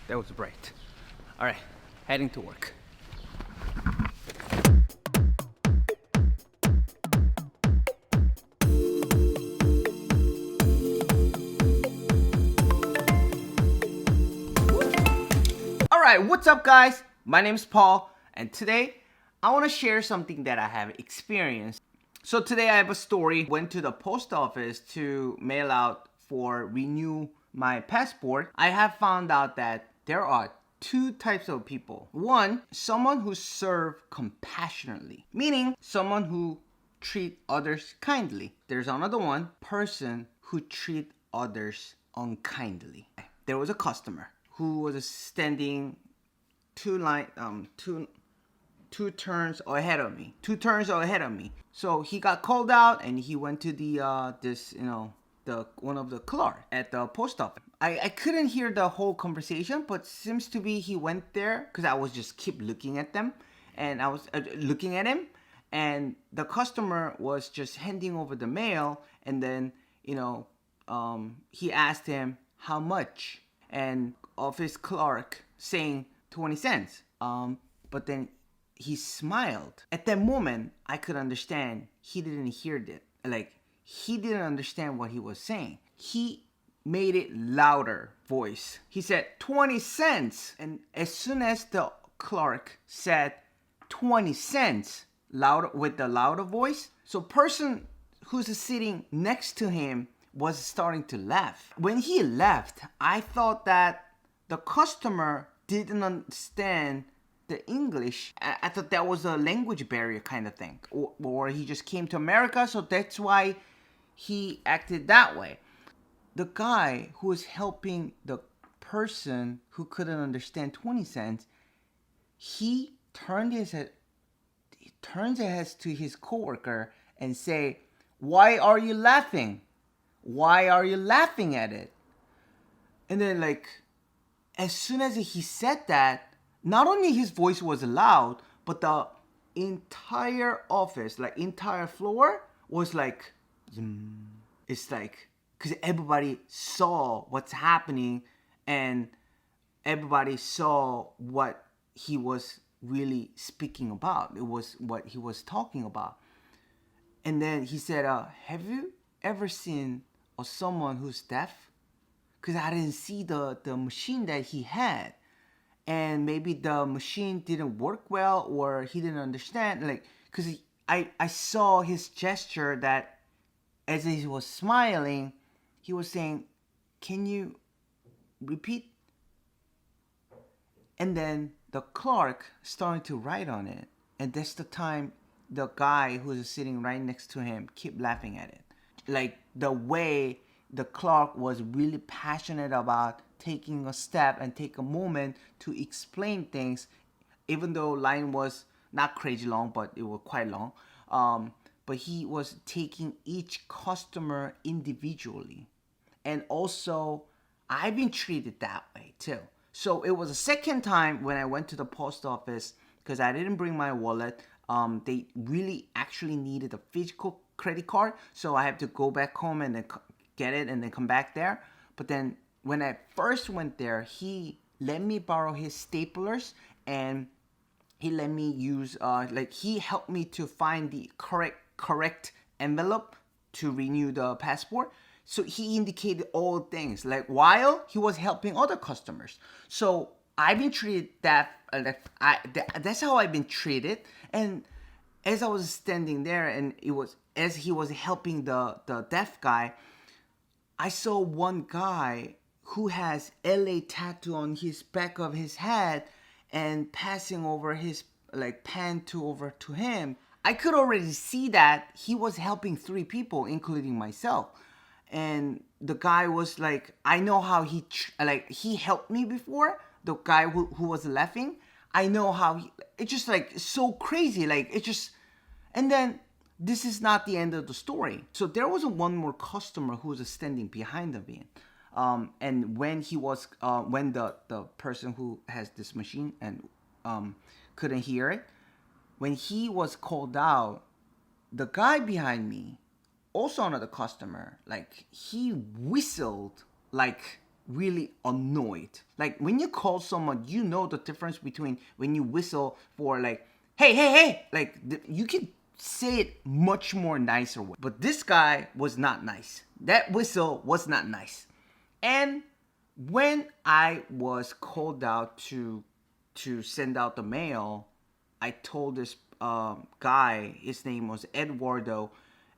that was bright. All right, heading to work. All right, what's up, guys? My name is Paul, and today I want to share something that I have experienced. So today I have a story. Went to the post office to mail out for renew my passport. I have found out that there are two types of people. One, someone who serve compassionately, meaning someone who treat others kindly. There's another one, person who treat others unkindly. There was a customer who was standing two turns ahead of me. So he got called out and he went to the the one of the clerk at the post office. I couldn't hear the whole conversation, but seems to be he went there because I was just keep looking at them, and I was looking at him, and the customer was just handing over the mail, and then he asked him how much, and office clerk saying 20 cents. But then he smiled. At that moment, I could understand he didn't hear it. Like, he didn't understand what he was saying. He made it louder voice. He said 20 cents. And as soon as the clerk said 20 cents louder with the louder voice, so person who's sitting next to him was starting to laugh. When he left, I thought that the customer didn't understand the English. I thought that was a language barrier kind of thing. Or he just came to America, so that's why he acted that way. The guy who was helping the person who couldn't understand 20 cents, he turns his head to his coworker and say, "Why are you laughing? Why are you laughing at it?" And then, like, as soon as he said that, not only his voice was loud, but the entire office, like entire floor, was like, it's like, because everybody saw what's happening and everybody saw what he was really speaking about. It was what he was talking about. And then he said, have you ever seen someone who's deaf? Because I didn't see the machine that he had. And maybe the machine didn't work well, or he didn't understand. Like, because I saw his gesture that as he was smiling, he was saying, "Can you repeat?" And then the clerk started to write on it. And that's the time the guy who was sitting right next to him kept laughing at it. Like, the way the clerk was really passionate about taking a step and take a moment to explain things, even though line was not crazy long, but it was quite long. But he was taking each customer individually. And also, I've been treated that way too. So it was the second time when I went to the post office because I didn't bring my wallet. They really actually needed a physical credit card, so I have to go back home and then get it and then come back there. But then when I first went there, he let me borrow his staplers, and he let me use he helped me to find the correct envelope to renew the passport. So he indicated all things, like, while he was helping other customers. So I've been treated that's how I've been treated. And as I was standing there, and it was as he was helping the deaf guy, I saw one guy who has LA tattoo on his back of his head and passing over his pen over to him. I could already see that he was helping three people, including myself. And the guy was like, I know how he helped me before. The guy who was laughing, I know how it's just like so crazy. Like, it just, and then this is not the end of the story. So there was one more customer who was standing behind me. And when he was, when the person who has this machine and couldn't hear it, when he was called out, the guy behind me, also another customer, like, he whistled like really annoyed. Like when you call someone, you know the difference between when you whistle for like, hey, hey, hey, like you can say it much more nicer way. But this guy was not nice. That whistle was not nice. And when I was called out to send out the mail, I told this guy, his name was Eduardo.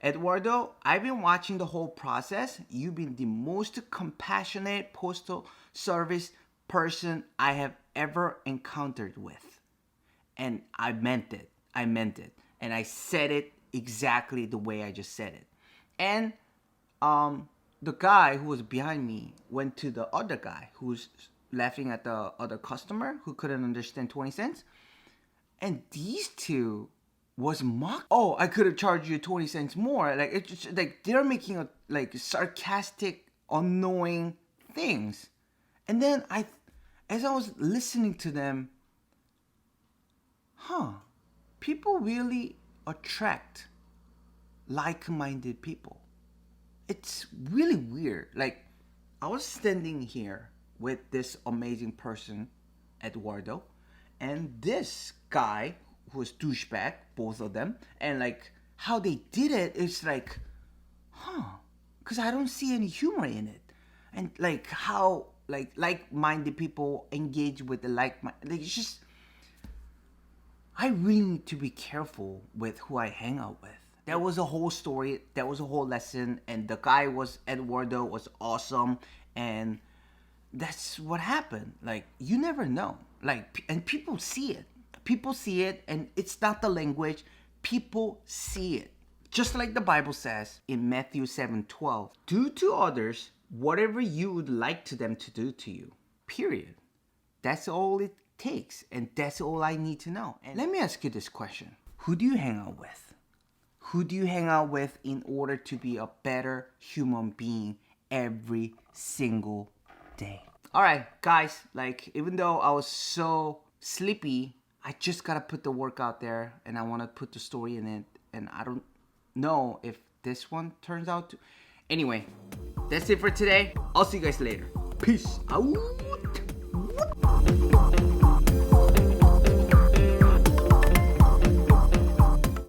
Eduardo, I've been watching the whole process. You've been the most compassionate postal service person I have ever encountered with. And I meant it. I meant it. And I said it exactly the way I just said it. And the guy who was behind me went to the other guy who was laughing at the other customer who couldn't understand 20 cents. And these two was mocked. Oh, I could have charged you 20 cents more. Like it's just, like they're making a like sarcastic, annoying things. And then as I was listening to them, people really attract like-minded people. It's really weird. Like I was standing here with this amazing person, Eduardo, and this guy who was douchebag, both of them, and like how they did it is like, because I don't see any humor in it, and like how like-minded people engage with the like it's just, I really need to be careful with who I hang out with. That was a whole story. That was a whole lesson, and the guy was Eduardo was awesome, and that's what happened. Like you never know. Like and people see it. People see it, and it's not the language. People see it. Just like the Bible says in Matthew 7:12, do to others whatever you would like to them to do to you. Period. That's all it takes, and that's all I need to know. And let me ask you this question: who do you hang out with? Who do you hang out with in order to be a better human being every single day? All right, guys, like even though I was so sleepy, I just gotta put the work out there, and I want to put the story in it, and I don't know if this one turns out to. Anyway, that's it for today. I'll see you guys later. Peace out.